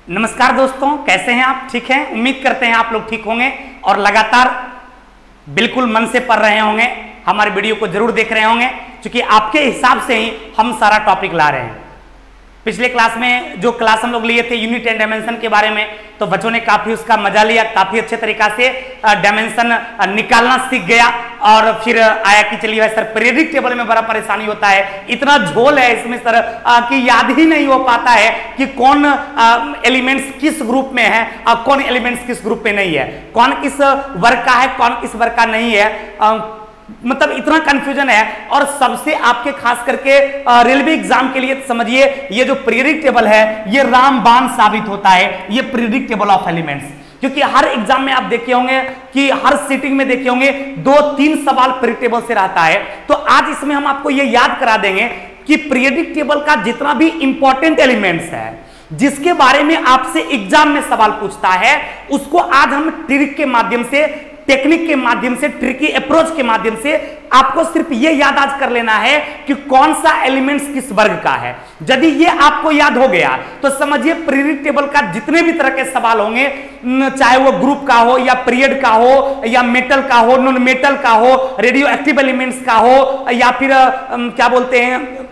नमस्कार दोस्तों, कैसे हैं आप? ठीक हैं? उम्मीद करते हैं आप लोग ठीक होंगे और लगातार बिल्कुल मन से पढ़ रहे होंगे, हमारे वीडियो को जरूर देख रहे होंगे, क्योंकि आपके हिसाब से ही हम सारा टॉपिक ला रहे हैं। पिछले क्लास में जो क्लास हम लोग लिए थे यूनिट एंड डायमेंशन के बारे में, तो बच्चों ने काफी उसका मजा लिया, काफी अच्छे तरीका से डायमेंशन निकालना सीख गया। और फिर आया कि चलिए भाई सर पीरियडिक टेबल में बड़ा परेशानी होता है, इतना झोल है इसमें सर कि याद ही नहीं हो पाता है कि कौन एलिमेंट्स किस ग्रुप में है और कौन एलिमेंट्स किस ग्रुप में नहीं है, कौन किस वर्ग का है कौन किस वर्ग का नहीं है। मतलब इतना कंफ्यूजन है। और सबसे आपके खास करके रेलवे एग्जाम के लिए समझिए, ये जो पीरियडिक टेबल है ये रामबाण साबित होता है, ये पीरियडिक टेबल ऑफ एलिमेंट्स। क्योंकि हर एग्जाम में आप देखे होंगे कि हर सीटिंग में देखे होंगे 2-3 सवाल पीरियड टेबल से रहता है। तो आज इसमें हम आपको ये याद करा देंगे कि पीरियडिक टेबल का जितना भी इंपॉर्टेंट एलिमेंट्स है, जिसके बारे में आपसे एग्जाम में सवाल पूछता है, उसको आज हम ट्रिक के माध्यम से, टेक्निक के माध्यम से, ट्रिकी अप्रोच के माध्यम से आपको सिर्फ ये याद आज कर लेना है कि कौन सा एलिमेंट्स किस वर्ग का है। यदि ये आपको याद हो गया तो समझिए पीरियडिक टेबल का जितने भी तरह के सवाल होंगे, चाहे वो ग्रुप का हो या पीरियड का हो या मेटल का हो, नॉन मेटल का हो, रेडियो एक्टिव एलिमेंट्स का हो या फिर क्या बोलते हैं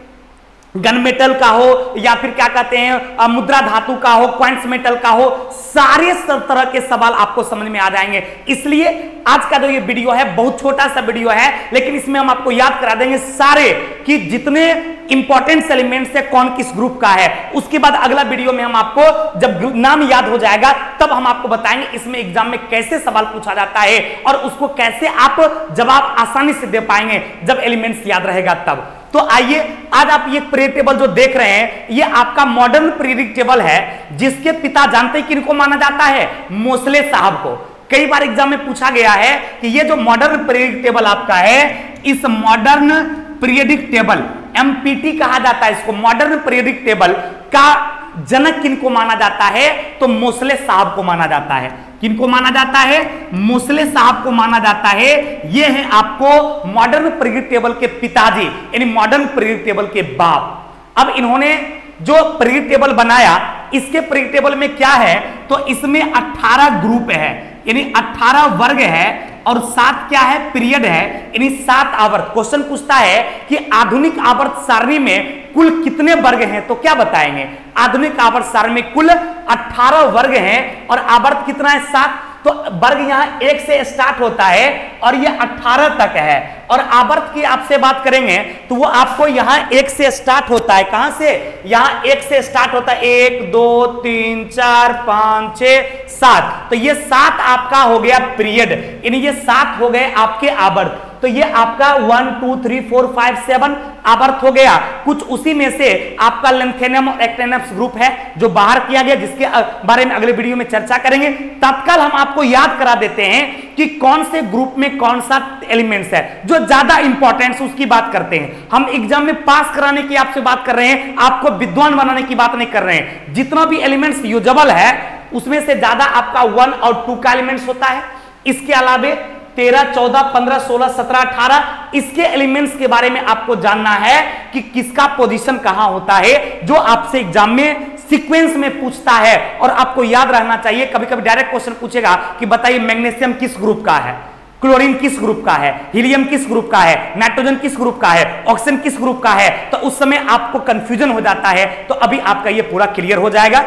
गन मेटल का हो या फिर क्या कहते हैं मुद्रा धातु का हो, क्वांट्स मेटल का हो, सारे सब तरह के सवाल आपको समझ में आ जाएंगे। इसलिए आज का जो ये वीडियो है बहुत छोटा सा वीडियो है, लेकिन इसमें हम आपको याद करा देंगे सारे कि जितने इंपॉर्टेंट एलिमेंट्स है कौन किस ग्रुप का है। उसके बाद अगला वीडियो में हम आपको जब नाम याद हो जाएगा तब हम आपको बताएंगे इसमें एग्जाम में कैसे सवाल पूछा जाता है और उसको कैसे आप जवाब आसानी से दे पाएंगे जब एलिमेंट्स याद रहेगा तब। तो आइए आज आप ये पीरियड टेबल जो देख रहे हैं ये आपका मॉडर्न पीरियडिक टेबल है, जिसके पिता जानते हैं किनको माना जाता है? मोसले साहब को। कई बार एग्जाम में पूछा गया है कि ये जो मॉडर्न पीरियडिक टेबल आपका है, इस मॉडर्न पीरियडिक टेबल एमपीटी कहा जाता है, इसको मॉडर्न पीरियडिक टेबल का जनक किनको माना जाता है? तो मोसले साहब को माना जाता है। किनको माना जाता है? मोसले साहब को माना जाता है। ये है आपको मॉडर्न पीरियडिक टेबल के पिताजी, यानी मॉडर्न पीरियडिक टेबल के बाप। अब इन्होंने जो पीरियडिक टेबल बनाया, इसके पीरियडिक टेबल में क्या है? तो इसमें 18 ग्रुप है, यानी 18 वर्ग है और 7 क्या है? पीरियड है, यानी 7 आवर्त। क्वेश्चन पूछता है कि आधुनिक आवर्त सारणी में कुल कितने वर्ग हैं, तो क्या बताएंगे? आधुनिक आवर्त सारणी में कुल 18 वर्ग हैं और आवर्त कितना है? 7। तो वर्ग यहां 1 से स्टार्ट होता है और ये 18 तक है। और आवर्त की आपसे बात करेंगे तो वो आपको यहां 1 से स्टार्ट होता है। कहां से? यहां 1 से स्टार्ट होता है, 1 2 3 4 5 6 7। तो ये 7 आपका हो गया पीरियड, यानी ये 7 हो गए आपके आवर्त। तो ये आपका 1 2 3 4 5 7 आवर्त हो गया। कुछ उसी में से आपका लेंथेनम और एक्टेनम्स ग्रुप है जो बाहर किया गया, जिसके बारे में अगले वीडियो में चर्चा करेंगे। तत्काल हम आपको याद करा देते हैं कि कौन से ग्रुप में कौन सा एलिमेंट्स है, जो ज्यादा इंपॉर्टेंस उसकी बात करते हैं। हम एग्जाम में पास कराने की आपसे बात कर रहे हैं, आपको विद्वान बनाने की बात नहीं कर रहे हैं। जितना भी एलिमेंट्स यूजेबल है उसमें से ज्यादा आपका 1 और 2 का एलिमेंट्स होता है। इसके अलावे 13 14 15 16 17 18 इसके एलिमेंट्स के बारे में आपको जानना है कि किसका पोजीशन कहां होता है, जो आपसे एग्जाम में सीक्वेंस में पूछता है और आपको याद रहना चाहिए। कभी कभी डायरेक्ट क्वेश्चन पूछेगा कि बताइए मैग्नीशियम किस ग्रुप का है, क्लोरीन किस ग्रुप का है, हीलियम किस ग्रुप का है, नाइट्रोजन किस ग्रुप का है, ऑक्सीजन किस ग्रुप का है। तो उस समय आपको कंफ्यूजन हो जाता है। तो अभी आपका ये पूरा क्लियर हो जाएगा,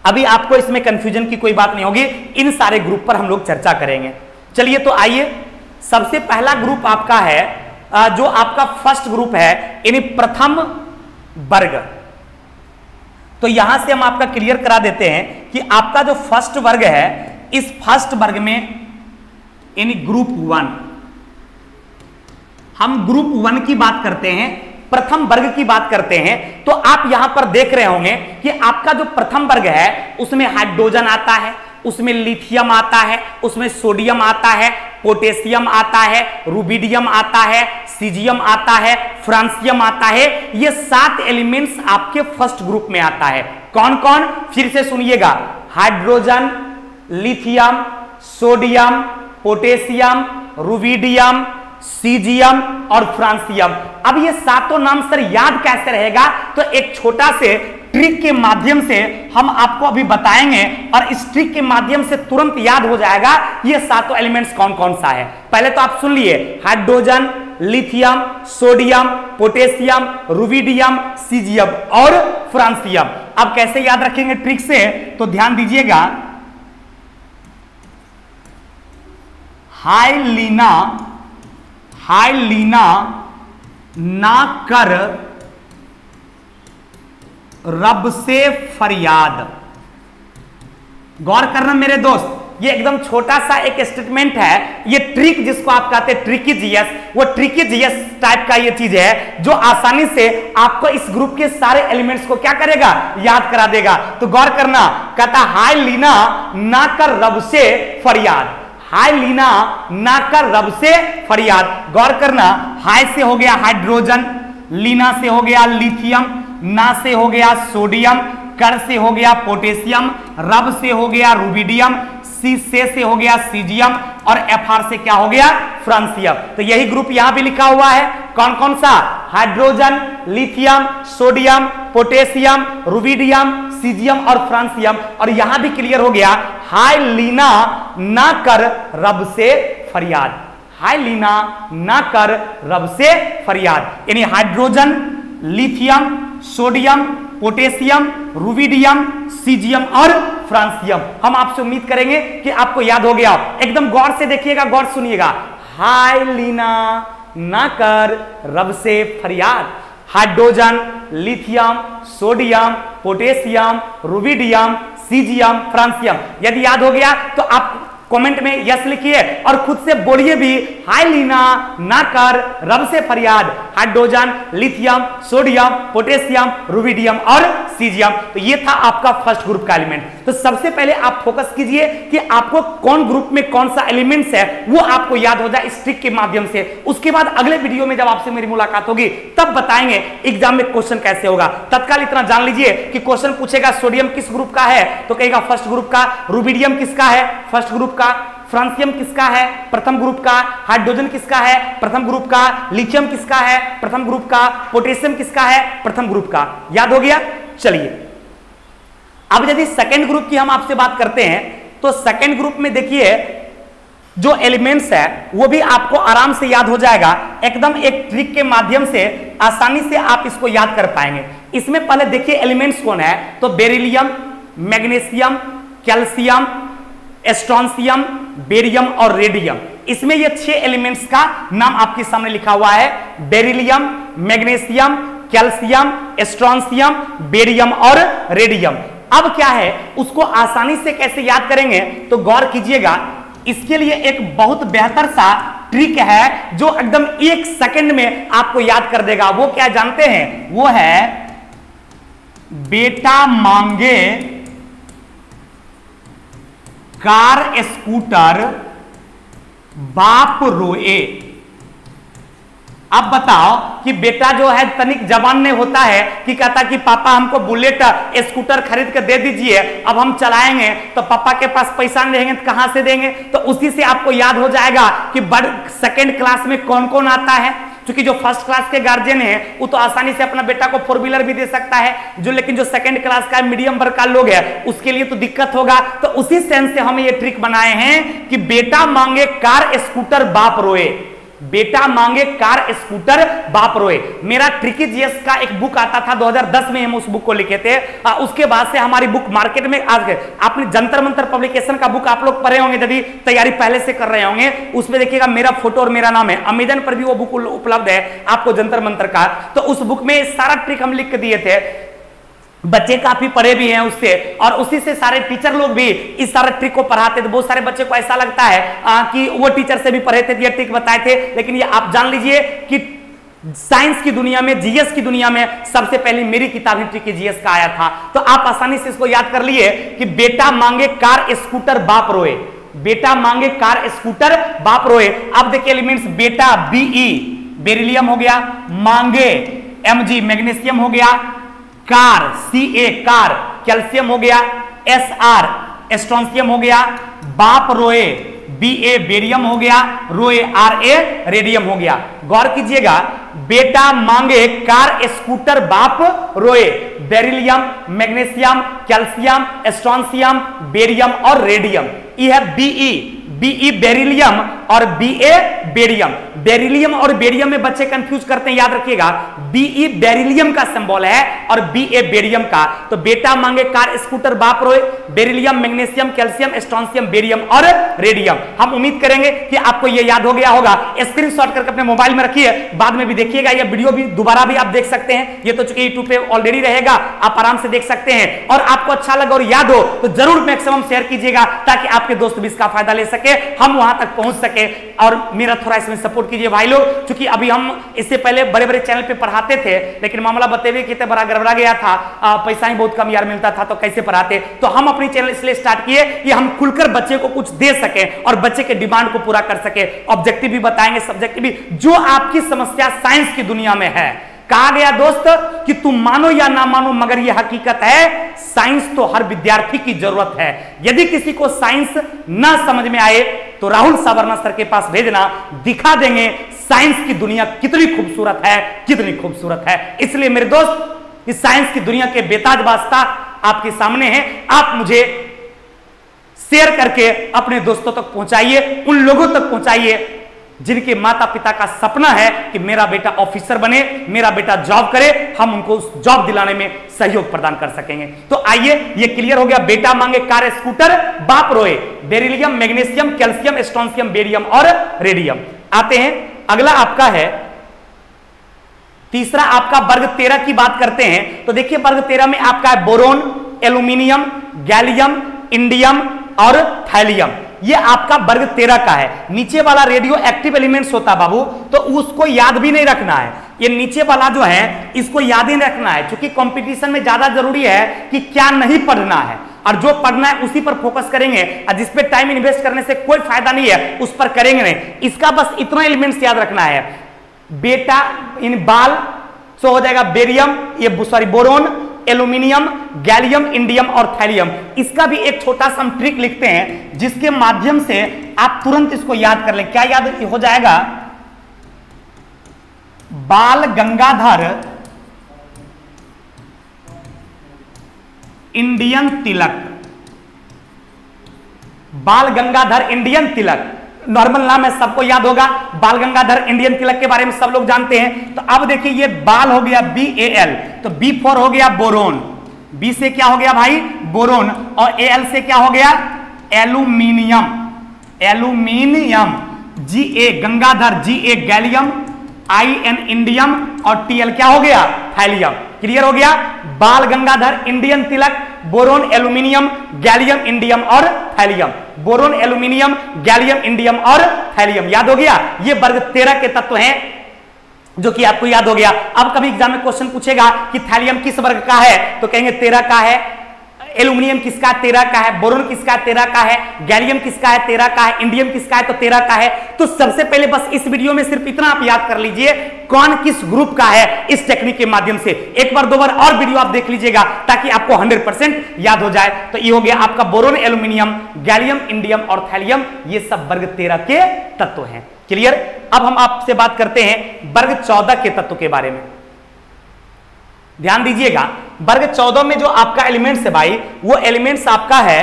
अभी आपको इसमें कंफ्यूजन की कोई बात नहीं होगी। इन सारे ग्रुप पर हम लोग चर्चा करेंगे। चलिए तो आइए, सबसे पहला ग्रुप आपका है जो आपका फर्स्ट ग्रुप है, यानी प्रथम वर्ग। तो यहां से हम आपका क्लियर करा देते हैं कि आपका जो फर्स्ट वर्ग है, इस फर्स्ट वर्ग में यानी ग्रुप 1, हम ग्रुप 1 की बात करते हैं, प्रथम वर्ग की बात करते हैं। तो आप यहां पर देख रहे होंगे कि आपका जो प्रथम वर्ग है उसमें हाइड्रोजन आता है, उसमें लिथियम आता है, उसमें सोडियम आता है, पोटेशियम आता है, रुबिडियम आता है, सीजियम आता है, फ्रांसियम आता है। ये 7 एलिमेंट्स आपके फर्स्ट ग्रुप में आता है। कौन कौन? फिर से सुनिएगा, hydrogen, lithium, sodium, potassium, rubidium, caesium और फ्रांसियम। अब ये सातों नाम सर याद कैसे रहेगा, तो एक छोटा से ट्रिक के माध्यम से हम आपको अभी बताएंगे और इस ट्रिक के माध्यम से तुरंत याद हो जाएगा ये सातों एलिमेंट्स कौन कौन सा है। पहले तो आप सुन लिए, hydrogen, lithium, sodium, potassium, rubidium, caesium और फ्रांसियम। अब कैसे याद रखेंगे ट्रिक से, तो ध्यान दीजिएगा। हाइलीना ना कर रब से फरियाद। गौर करना मेरे दोस्त, ये एकदम छोटा सा एक स्टेटमेंट है। ये ट्रिक जिसको आप कहते हैं ट्रिकी जीएस, वो ट्रिकी जीएस टाइप का ये चीज है जो आसानी से आपको इस ग्रुप के सारे एलिमेंट्स को क्या करेगा, याद करा देगा। तो गौर करना, कहता हाइलीना ना कर रब से फरियाद। हाइलीना ना कर रब से फरियाद। गौर करना, हाई से हो गया हाइड्रोजन, लीना से हो गया लिथियम, ना से हो गया सोडियम, कर से हो गया पोटेशियम, रब से हो गया रुबिडियम, सी से हो गया सीजियम और एफआर से क्या हो गया, फ्रांसियम। तो यही ग्रुप यहां भी लिखा हुआ है। कौन कौन सा, hydrogen, lithium, sodium, potassium, rubidium, caesium और फ्रांसियम। और यहां भी क्लियर हो गया, हाइलीना ना कर रब से फरियाद। हाइलीना ना कर रब से फरियाद, यानी hydrogen, lithium, sodium, potassium, rubidium, caesium और फ्रांसियम। हम आपसे उम्मीद करेंगे कि आपको याद हो गया। एकदम गौर से देखिएगा, गौर सुनिएगा। हाइलीना ना कर रब से फरियाद। Hydrogen, lithium, sodium, potassium, rubidium, caesium, francium. यदि याद हो गया तो आप कमेंट में यस लिखिए और खुद से बोलिए भी, हाइलीना ना कर रब से फरियाद। Hydrogen, lithium, sodium, potassium, rubidium और सीजियम। तो ये था आपका फर्स्ट ग्रुप का एलिमेंट। तो सबसे पहले आप फोकस कीजिए कि आपको कौन ग्रुप में कौन सा एलिमेंट्स है वो आपको याद हो जाए इस ट्रिक के माध्यम से। उसके बाद अगले वीडियो में जब आपसे मेरी मुलाकात होगी तब बताएंगे एग्जाम में क्वेश्चन कैसे होगा। तत्काल इतना जान लीजिए कि क्वेश्चन पूछेगा सोडियम किस ग्रुप का है, तो कहेगा फर्स्ट ग्रुप का। रुबिडियम किसका है, फर्स्ट ग्रुप का। फ्रांसियम किसका है, प्रथम ग्रुप का। हाइड्रोजन किसका है, प्रथम ग्रुप का। लिथियम किसका है, प्रथम ग्रुप का। पोटेशियम किसका है, प्रथम ग्रुप का। याद हो गया। चलिए अब यदि सेकेंड ग्रुप की हम आपसे बात करते हैं तो सेकेंड ग्रुप में देखिए जो एलिमेंट्स है वो भी आपको आराम से याद हो जाएगा। एकदम एक ट्रिक के माध्यम से आसानी से आप इसको याद कर पाएंगे। इसमें पहले देखिए एलिमेंट्स कौन है, तो beryllium, magnesium, calcium, strontium, barium और रेडियम। इसमें ये 6 एलिमेंट्स का नाम आपके सामने लिखा हुआ है। Beryllium, magnesium, calcium, strontium, barium और रेडियम। अब क्या है, उसको आसानी से कैसे याद करेंगे, तो गौर कीजिएगा। इसके लिए एक बहुत बेहतर सा ट्रिक है जो एकदम 1 सेकंड में आपको याद कर देगा। वो क्या जानते हैं, वो है बेटा मांगे कार स्कूटर बाप रोए। अब बताओ कि बेटा जो है तनिक जवान नहीं होता है कि कहता कि पापा हमको बुलेट स्कूटर खरीद कर दे दीजिए, अब हम चलाएंगे, तो पापा के पास पैसा नहीं रहेंगे तो कहां से देंगे। तो उसी से आपको याद हो जाएगा कि सेकेंड क्लास में कौन कौन आता है। क्योंकि जो फर्स्ट क्लास के गार्जियन है वो तो आसानी से अपना बेटा को 4 व्हीलर भी दे सकता है, लेकिन जो सेकंड क्लास का मीडियम वर्ग का लोग है उसके लिए तो दिक्कत होगा। तो उसी सेंस से हम ये ट्रिक बनाए हैं कि बेटा मांगे कार स्कूटर बाप रोए। बेटा मांगे कार स्कूटर बाप रोए। मेरा ट्रिकी जीएस का एक बुक आता था 2010 में, हम उस बुक को लिखे थे। उसके बाद से हमारी बुक मार्केट में आ गए। आपने जंतर मंतर पब्लिकेशन का बुक आप लोग पढ़े होंगे, यदि तैयारी पहले से कर रहे होंगे, उसमें देखिएगा मेरा फोटो और मेरा नाम है। अमेजन पर भी वो बुक उपलब्ध है आपको जंतर मंतर का। तो उस बुक में सारा ट्रिक हम लिख के दिए थे। बच्चे काफी पढ़े भी हैं उससे, और उसी से सारे टीचर लोग भी इस सारे ट्रिक को पढ़ाते थे। बहुत सारे बच्चे को ऐसा लगता है कि वो टीचर से भी पढ़े थे, ये ट्रिक बताए थे। लेकिन ये आप जान लीजिए कि साइंस की दुनिया में, जीएस की दुनिया में सबसे पहले मेरी किताब ही ट्रिकी जीएस का आया था। तो आप आसानी से इसको याद कर लिए कि बेटा मांगे कार स्कूटर बाप रोए। बेटा मांगे कार स्कूटर बाप रोए। अब देखिए एलिमेंट्स, बेटा बीई बेरिलियम हो गया, मांगे एमजी मैग्नीशियम हो गया, कार सीए कार कैल्शियम हो गया, एसआर स्ट्रोंशियम हो गया, बाप रोए बी ए बेरियम हो गया, रोए आर ए रेडियम हो गया। गौर कीजिएगा, बेटा मांगे कार स्कूटर बाप रोए, beryllium, magnesium, calcium, strontium, barium और रेडियम। ये है बीई बेरिलियम और बीए बेरियम। बेरिलियम और बेरियम में बच्चे कंफ्यूज करते हैं, याद रखिएगा बीई बेरिलियम का सिंबल है और बीए बेरियम का। तो बेटा मांगे कार स्कूटर बाप रोए, beryllium, magnesium, calcium, strontium, barium और रेडियम। हम उम्मीद करेंगे कि आपको यह याद हो गया होगा। स्क्रीनशॉट करके अपने मोबाइल में रखिए, बाद में भी देखिएगा, यह वीडियो भी दोबारा भी आप देख सकते हैं। ये तो चूंकि यूट्यूब पे ऑलरेडी रहेगा, आप आराम से देख सकते हैं। और आपको अच्छा लगा और याद हो तो जरूर मैक्सिमम शेयर कीजिएगा ताकि आपके दोस्त भी इसका फायदा ले सके, हम वहां तक पहुंच सके। और मेरा थोड़ा इसमें सपोर्ट कीजिए भाई लोग, क्योंकि अभी हम इससे पहले बड़े बड़े चैनल पे पढ़ाते थे, लेकिन मामला बतेवे कि बड़ा गड़बड़ा गया था, पैसा ही बहुत कम यार मिलता था, तो कैसे पढ़ाते। तो हम अपनी चैनल इसलिए स्टार्ट किए कि हम खुलकर बच्चे को कुछ दे सके और बच्चे के डिमांड को पूरा कर सके। ऑब्जेक्टिव भी बताएंगे, सब्जेक्टिव भी, जो आपकी समस्या साइंस की दुनिया में है। कहा गया दोस्त कि तुम मानो या ना मानो मगर यह हकीकत है, साइंस तो हर विद्यार्थी की जरूरत है। यदि किसी को साइंस ना समझ में आए तो राहुल सावरना सर के पास भेजना, दिखा देंगे साइंस की दुनिया कितनी खूबसूरत है, कितनी खूबसूरत है। इसलिए मेरे दोस्त, इस साइंस की दुनिया के बेताज वास्ता आपके सामने है। आप मुझे शेयर करके अपने दोस्तों तक पहुंचाइए, उन लोगों तक पहुंचाइए जिनके माता पिता का सपना है कि मेरा बेटा ऑफिसर बने, मेरा बेटा जॉब करे, हम उनको उस जॉब दिलाने में सहयोग प्रदान कर सकेंगे। तो आइए, ये क्लियर हो गया, बेटा मांगे कार स्कूटर बाप रोए, beryllium, magnesium, calcium, strontium, barium और रेडियम। आते हैं, अगला आपका है तीसरा, आपका वर्ग 13 की बात करते हैं। तो देखिए वर्ग 13 में आपका है बोरोन, एल्यूमिनियम, गैलियम, इंडियम और थैलियम। ये आपका वर्ग 13 का है। नीचे वाला रेडियो एक्टिव एलिमेंट्स होता है बाबू, तो उसको याद भी नहीं रखना है। ये नीचे वाला जो है इसको याद ही रखना है, क्योंकि कंपटीशन में ज्यादा जरूरी है कि क्या नहीं पढ़ना है, और जो पढ़ना है उसी पर फोकस करेंगे। और जिस पे टाइम इन्वेस्ट करने से कोई फायदा नहीं है उस पर करेंगे नहीं। इसका बस इतना एलिमेंट्स याद रखना है, बेटा इन बाल सो हो जाएगा बेरियम, ये sorry boron, aluminium, gallium, indium और थैलियम। इसका भी एक छोटा सा हम ट्रिक लिखते हैं जिसके माध्यम से आप तुरंत इसको याद कर लें। क्या याद हो जाएगा? बाल गंगाधर इंडियन तिलक, बाल गंगाधर इंडियन तिलक नॉर्मल नाम है, सबको याद होगा। बाल गंगाधर इंडियन तिलक के बारे में सब लोग जानते हैं। तो अब देखिए, ये बाल हो गया BAL, तो B4 हो गया बोरोन, B से क्या हो गया भाई बोरोन, और AL से क्या हो गया aluminium, aluminium, GA Gangadhar, GA gallium, IN indium और TL क्या हो गया थैलियम। क्लियर हो गया? बाल गंगाधर इंडियन तिलक, बोरोन, एल्यूमिनियम, गैलियम, इंडियम और thallium, boron, aluminium, gallium, indium और थैलियम। याद हो गया? ये वर्ग 13 के तत्व हैं जो कि आपको याद हो गया। अब कभी एग्जाम में क्वेश्चन पूछेगा कि थैलियम किस वर्ग का है, तो कहेंगे 13 का है, एल्यूमिनियम किसका 13 का है, बोरोन किसका 13 का है, गैलियम किसका है 13 का है, इंडियम किसका है तो 13 का है। तो सबसे पहले बस इस वीडियो में सिर्फ इतना आप याद कर लीजिए कौन किस ग्रुप का है, इस टेक्निक के माध्यम से। एक बार दो बार और वीडियो आप देख लीजिएगा ताकि आपको 100% याद हो जाए। तो ये हो गया आपका बोरोन, एल्यूमिनियम, गैलियम, इंडियम और थैलियम, ये सब वर्ग 13 के तत्व हैं। क्लियर? अब हम आपसे बात करते हैं वर्ग 14 के तत्व के बारे में। ध्यान दीजिएगा, वर्ग 14 में जो आपका एलिमेंट्स है भाई, वो एलिमेंट्स आपका है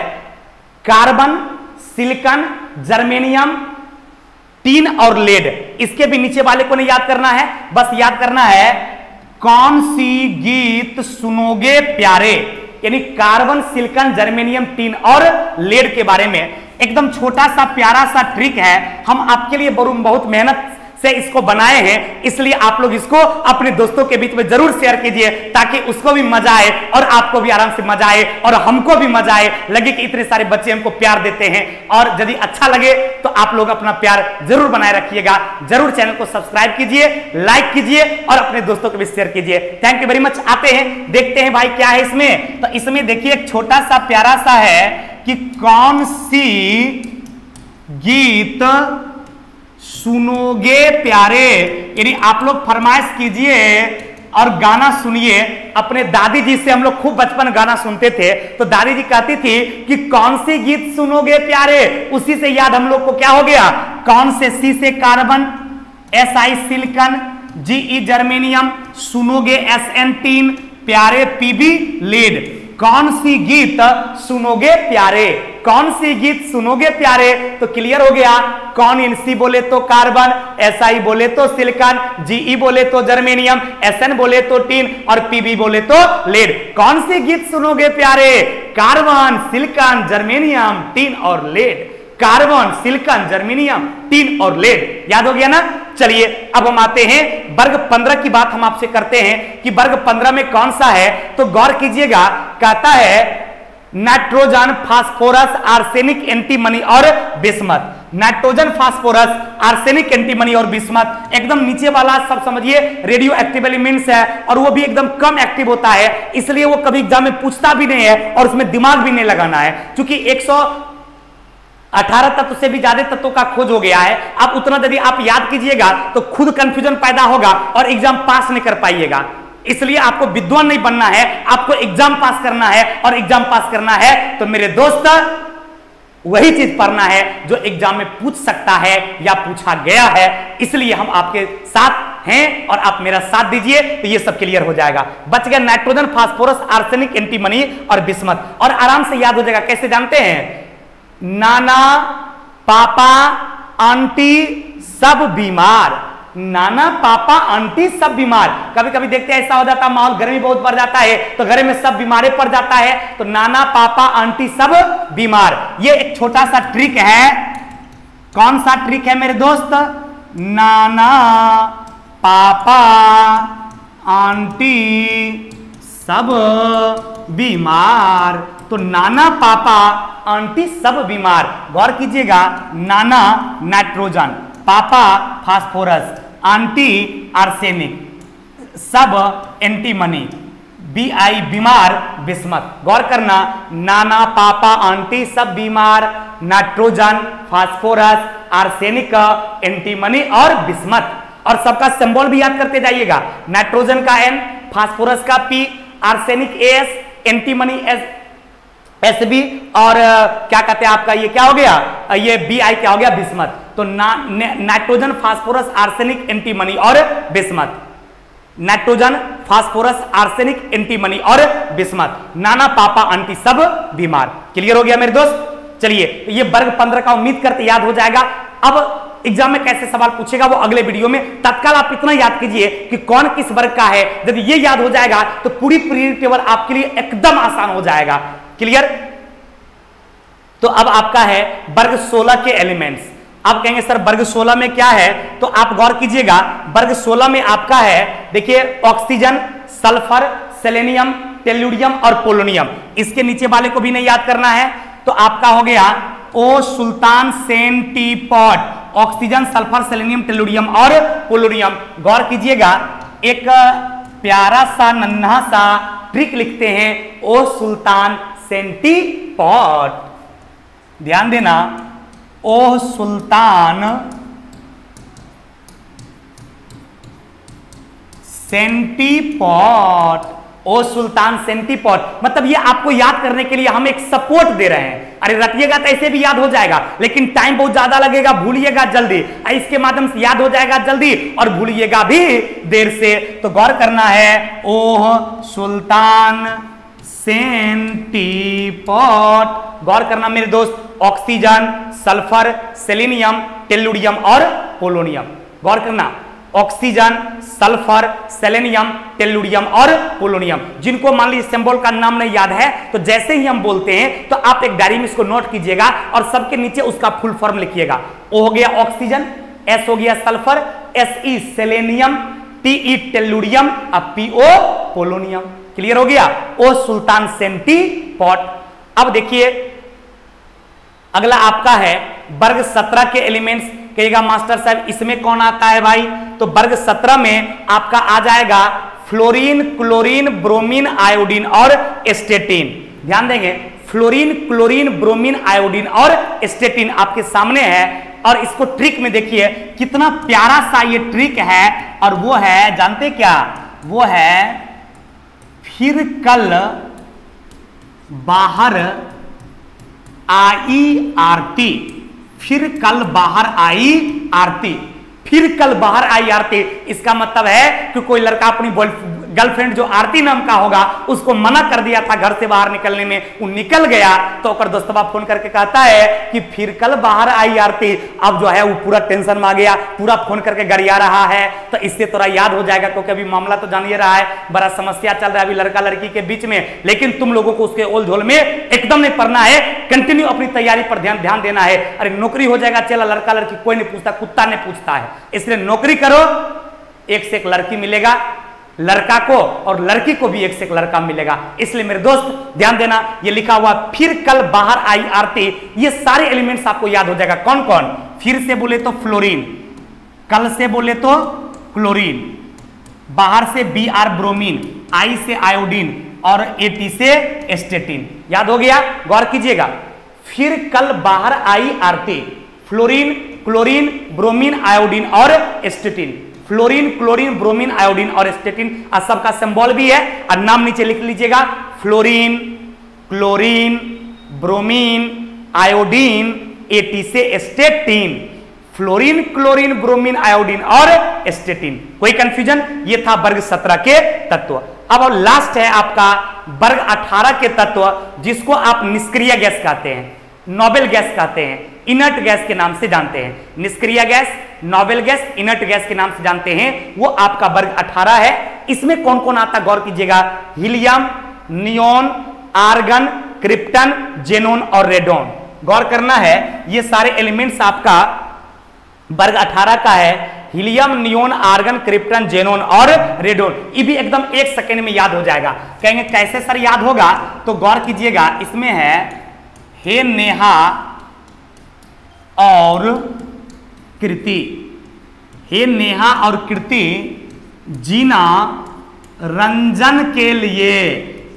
कार्बन, सिलिकॉन, जर्मेनियम, टीन और लेड। इसके भी नीचे वाले को नहीं याद करना है, बस याद करना है कौन सी गीत सुनोगे प्यारे, यानी कार्बन, सिलिकॉन, जर्मेनियम, टीन और लेड के बारे में एकदम छोटा सा प्यारा सा ट्रिक है। हम आपके लिए बहुत मेहनत से इसको बनाए हैं, इसलिए आप लोग इसको अपने दोस्तों के बीच में जरूर शेयर कीजिए ताकि उसको भी मजा आए और आपको भी आराम से मजा आए और हमको भी मजा आए, लगे कि इतने सारे बच्चे हमको प्यार देते हैं। और यदि अच्छा लगे तो आप लोग अपना प्यार जरूर बनाए रखिएगा, जरूर चैनल को सब्सक्राइब कीजिए, लाइक कीजिए और अपने दोस्तों को भी शेयर कीजिए। Thank you very much. आते हैं, देखते हैं भाई क्या है इसमें। तो इसमें देखिए एक छोटा सा प्यारा सा है कि कौन सी गीत सुनोगे प्यारे, यानी आप लोग फरमाइश कीजिए और गाना सुनिए। अपने दादी जी से हम लोग खूब बचपन गाना सुनते थे, तो दादी जी कहती थी कि कौन से गीत सुनोगे प्यारे, उसी से याद हम लोग को क्या हो गया, कौन से, सी से carbon, SI silicon, GE germanium, सुनोगे SN टीन, प्यारे PB लीड। कौन सी गीत सुनोगे प्यारे, कौन सी गीत सुनोगे प्यारे, तो क्लियर हो गया। कौन NC बोले तो कार्बन, SI बोले तो सिलिकॉन, GE बोले तो जर्मेनियम, SN बोले तो टीन और PB बोले तो लेड। कौन सी गीत सुनोगे प्यारे, कार्बन, सिलिकॉन, जर्मेनियम, टीन और lead. Carbon, silicon, germanium, tin और लेड। याद हो गया ना। चलिए अब हम आते हैं वर्ग 15 की बात हम आपसे करते हैं कि वर्ग 15 में कौन सा है, तो गौर कीजिएगा। कहता है नाइट्रोजन, फास्फोरस, आर्सेनिक, एंटीमनी और bismuth. Nitrogen, phosphorus, arsenic, antimony और बिस्मथ। एकदम नीचे वाला सब समझिए रेडियो एक्टिव एलिमेंट्स है और वो भी एकदम कम एक्टिव होता है, इसलिए वो कभी एग्जाम में पूछता भी नहीं है और उसमें दिमाग भी नहीं लगाना है। क्योंकि 118 तत्व से भी ज्यादा तत्वों का खोज हो गया है। आप उतना यदि आप याद कीजिएगा तो खुद कंफ्यूजन पैदा होगा और एग्जाम पास नहीं कर पाइएगा। इसलिए आपको विद्वान नहीं बनना है, आपको एग्जाम पास करना है, और एग्जाम पास करना है तो मेरे दोस्त वही चीज पढ़ना है जो एग्जाम में पूछ सकता है या पूछा गया है। इसलिए हम आपके साथ हैं और आप मेरा साथ दीजिए तो ये सब क्लियर हो जाएगा। बच गया नाइट्रोजन, फास्फोरस, आर्सेनिक, एंटीमनी और बिस्मथ। और आराम से याद हो जाएगा। कैसे जानते हैं, नाना, पापा, आंटी सब बीमार। नाना, पापा, आंटी सब बीमार। कभी कभी देखते हैं ऐसा हो जाता है, माहौल गर्मी बहुत बढ़ जाता है तो घर में सब बीमारे पड़ जाता है, तो नाना, पापा, आंटी सब बीमार। ये एक छोटा सा ट्रिक है। कौन सा ट्रिक है मेरे दोस्त, नाना, पापा, आंटी सब बीमार। तो नाना, पापा, आंटी सब बीमार। गौर कीजिएगा, नाना नाइट्रोजन, पापा फास्फोरस, आंटी आर्सेनिक, सब एंटीमनी, BI बीमार, बिस्मथ। गौर करना, नाना, पापा, आंटी सब बीमार, नाइट्रोजन, फास्फोरस, आर्सेनिक, एंटीमनी और बिस्मथ। और सबका सिंबल भी याद करते जाइएगा। नाइट्रोजन का N, फास्फोरस का P, arsenic AS, antimony SB और क्या कहते हैं आपका ये क्या हो गया, ये BI क्या हो गया, बिस्मथ। तो नाइट्रोजन, फास्फोरस, आर्सेनिक, एंटीमनी और bismuth. Nitrogen, phosphorus, arsenic, antimony और बिस्मथ। नाना, पापा, आंटी सब बीमार। क्लियर हो गया मेरे दोस्त। चलिए तो ये वर्ग 15 का उम्मीद करते याद हो जाएगा। अब एग्जाम में कैसे सवाल पूछेगा वो अगले वीडियो में। तत्काल आप इतना याद कीजिए कि कौन किस वर्ग का है। यदि ये याद हो जाएगा तो पूरी पीरियड टेबल आपके लिए एकदम आसान हो जाएगा। क्लियर। तो अब आपका है वर्ग 16 के एलिमेंट्स। आप कहेंगे सर वर्ग 16 में क्या है, तो आप गौर कीजिएगा। वर्ग 16 में आपका है, देखिए, ऑक्सीजन, सल्फर, सेलेनियम, टेल्लुरियम और पोलोनियम। इसके नीचे वाले को भी नहीं याद करना है। तो आपका हो गया ओ सुल्तान सेंटीपॉड। ऑक्सीजन, सल्फर, सेलेनियम, टेल्लुरियम और पोलोनियम। गौर कीजिएगा, एक प्यारा सा नन्हा सा ट्रिक लिखते हैं, ओ सुल्तान सेंटीपॉड। ध्यान देना, ओ सुल्तान सेंटीपॉड। ओ सुल्तान सेंटीपॉड मतलब ये आपको याद करने के लिए हम एक सपोर्ट दे रहे हैं। अरे रटिएगा तो ऐसे भी याद हो जाएगा, लेकिन टाइम बहुत ज्यादा लगेगा, भूलिएगा जल्दी। इसके माध्यम से याद हो जाएगा जल्दी और भूलिएगा भी देर से। तो गौर करना है, ओह सुल्तान सेंटीपॉड। गौर करना मेरे दोस्त, ऑक्सीजन, सल्फर, सेलेनियम, टेल्लुरियम और पोलोनियम। गौर करना, ऑक्सीजन, सल्फर, सेलेनियम, टेल्लुरियम और पोलोनियम। जिनको मान लीजिए सिंबल का नाम नहीं याद है तो जैसे ही हम बोलते हैं तो आप एक डायरी में इसको नोट कीजिएगा और सबके नीचे उसका फुल फॉर्म लिखिएगा। ओ हो गया ऑक्सीजन, एस हो गया सल्फर, SE सेलेनियम, TE टेल्लुरियम, अब PO पोलोनियम। क्लियर हो गया, ओ सुल्तान सेंटीपॉड। अब देखिए अगला आपका है वर्ग 17 के एलिमेंट्स। कहेगा मास्टर साहब इसमें कौन आता है भाई, तो वर्ग 17 में आपका आ जाएगा फ्लोरीन, क्लोरीन, ब्रोमीन, आयोडीन और एस्टेटिन। ध्यान देंगे, फ्लोरीन, क्लोरीन, ब्रोमीन, आयोडीन और एस्टेटिन आपके सामने है। और इसको ट्रिक में देखिए कितना प्यारा सा ये ट्रिक है, और वो है जानते क्या, वो है फिर कल बाहर आई आरती। फिर कल बाहर आई आरती। फिर कल बाहर आई आरती, इसका मतलब है कि कोई लड़का अपनी गर्लफ्रेंड जो आरती नाम का होगा उसको मना कर दिया था घर से बाहर निकलने में, वो निकल गया तो ओकर दोस्तबा फोन करके कहता है कि फिर कल बाहर आई आरती। अब जो है वो पूरा टेंशन में आ गया, पूरा फोन करके गरिया रहा है। तो इससे थोड़ा याद हो जाएगा, क्योंकि अभी मामला तो जानिए रहा है, बड़ा समस्या चल रहा है अभी लड़का लड़की के बीच में। लेकिन तुम लोगों को उसके ओल झोल में एकदम नहीं पड़ना है, कंटिन्यू अपनी तैयारी पर ध्यान देना है। अरे नौकरी हो जाएगा, चला लड़का लड़की कोई नहीं पूछता, कुत्ता नहीं पूछता है, इसलिए नौकरी करो, एक से एक लड़की मिलेगा लड़का को, और लड़की को भी एक से एक लड़का मिलेगा। इसलिए मेरे दोस्त ध्यान देना, ये लिखा हुआ फिर कल बाहर आई आरती, ये सारे एलिमेंट्स आपको याद हो जाएगा। कौन कौन? फिर से बोले तो फ्लोरीन, कल से बोले तो क्लोरीन, बाहर से Br ब्रोमीन, आई से आयोडीन और At से एस्टेटिन। याद हो गया? गौर कीजिएगा, फिर कल बाहर आई आरती, फ्लोरीन, क्लोरीन, ब्रोमीन, आयोडीन और एस्टेटिन। फ्लोरीन, क्लोरीन, ब्रोमीन, आयोडीन और एस्टेटिन, सबका सिंबल भी है और नाम नीचे लिख लीजिएगा। Fluorine, chlorine, bromine, iodine, At से एस्टेटिन। फ्लोरीन, क्लोरीन, ब्रोमीन, आयोडीन और एस्टेटिन। कोई कंफ्यूजन? ये था वर्ग 17 के तत्व। अब लास्ट है आपका वर्ग 18 के तत्व, जिसको आप निष्क्रिय गैस कहते हैं, नोबेल गैस कहते हैं, इनर्ट गैस के नाम से जानते हैं। निष्क्रिय gas, noble gas, inert gas के नाम से जानते हैं, वो आपका वर्ग 18 है। इसमें कौन कौन आता? गौर कीजिएगा, helium, neon, argon, krypton, xenon और रेडोन। गौर करना है, ये सारे एलिमेंट्स आपका वर्ग 18 का है। Helium, neon, argon, krypton, xenon और रेडोन। ये भी एकदम 1 सेकेंड में याद हो जाएगा। कहेंगे कैसे सर याद होगा? तो गौर कीजिएगा, इसमें है हे नेहा और कृति। हे नेहा और कृति जीना रंजन के लिए।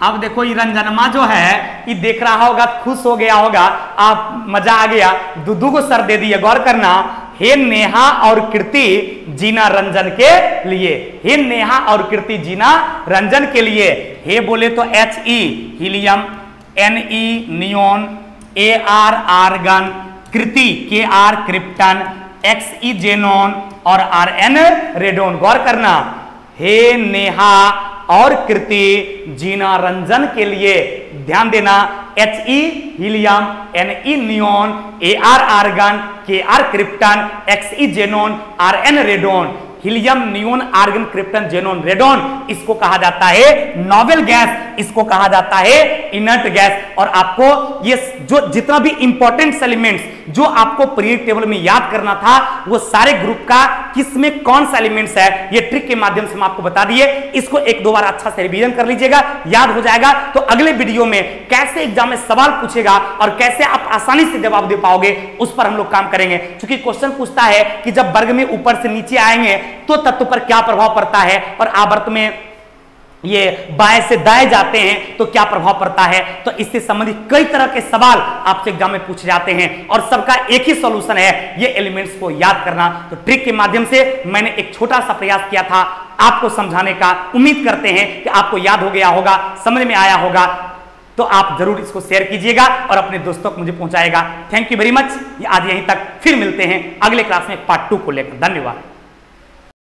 अब देखो ये रंजनमा जो है ये देख रहा होगा, खुश हो गया होगा, आप मजा आ गया, दूधू को सर दे दिया। गौर करना, हे नेहा और कृति जीना रंजन के लिए। हे नेहा और कृति जीना रंजन के लिए। हे बोले तो He helium, Ne neon, Ar argon, कृति Kr क्रिप्टन, Xe जेनोन और Rn रेडोन। गौर करना, हे नेहा और कृति जीना रंजन के लिए। ध्यान देना, He helium, Ne neon, Ar argon, Kr krypton, Xe xenon, Rn radon. Helium, neon, argon, krypton, xenon, radon, इसको कहा जाता है नोबेल गैस, इसको कहा जाता है इनर्ट गैस। और आपको ये जो जितना भी इंपॉर्टेंट एलिमेंट्स जो आपको पीरियड टेबल में याद करना था, वो सारे ग्रुप का किसमें कौन सा एलिमेंट्स है, ये ट्रिक के माध्यम से हम आपको बता दिए। इसको 1-2 बार अच्छा से रिवीजन कर लीजिएगा, याद हो जाएगा। तो अगले वीडियो में कैसे एग्जाम में सवाल पूछेगा और कैसे आप आसानी से जवाब दे पाओगे, उस पर हम लोग काम करेंगे। क्योंकि क्वेश्चन पूछता है कि जब वर्ग में ऊपर से नीचे आएंगे तो तत्व पर क्या प्रभाव पड़ता है, और आवर्त में ये बाएं से दाएं जाते हैं तो क्या प्रभाव पड़ता है। तो इससे संबंधित कई तरह के सवाल आपसे एग्जाम में पूछे जाते हैं और सबका एक ही सॉल्यूशन है, ये एलिमेंट्स को याद करना। तो ट्रिक के माध्यम से मैंने एक छोटा सा प्रयास किया था आपको समझाने का। उम्मीद करते हैं कि आपको याद हो गया होगा, समझ में आया होगा। तो आप जरूर इसको शेयर कीजिएगा और अपने दोस्तों को मुझे पहुंचाएगा। Thank you very much. आज यहीं तक, फिर मिलते हैं अगले क्लास में पार्ट 2 को लेकर। धन्यवाद।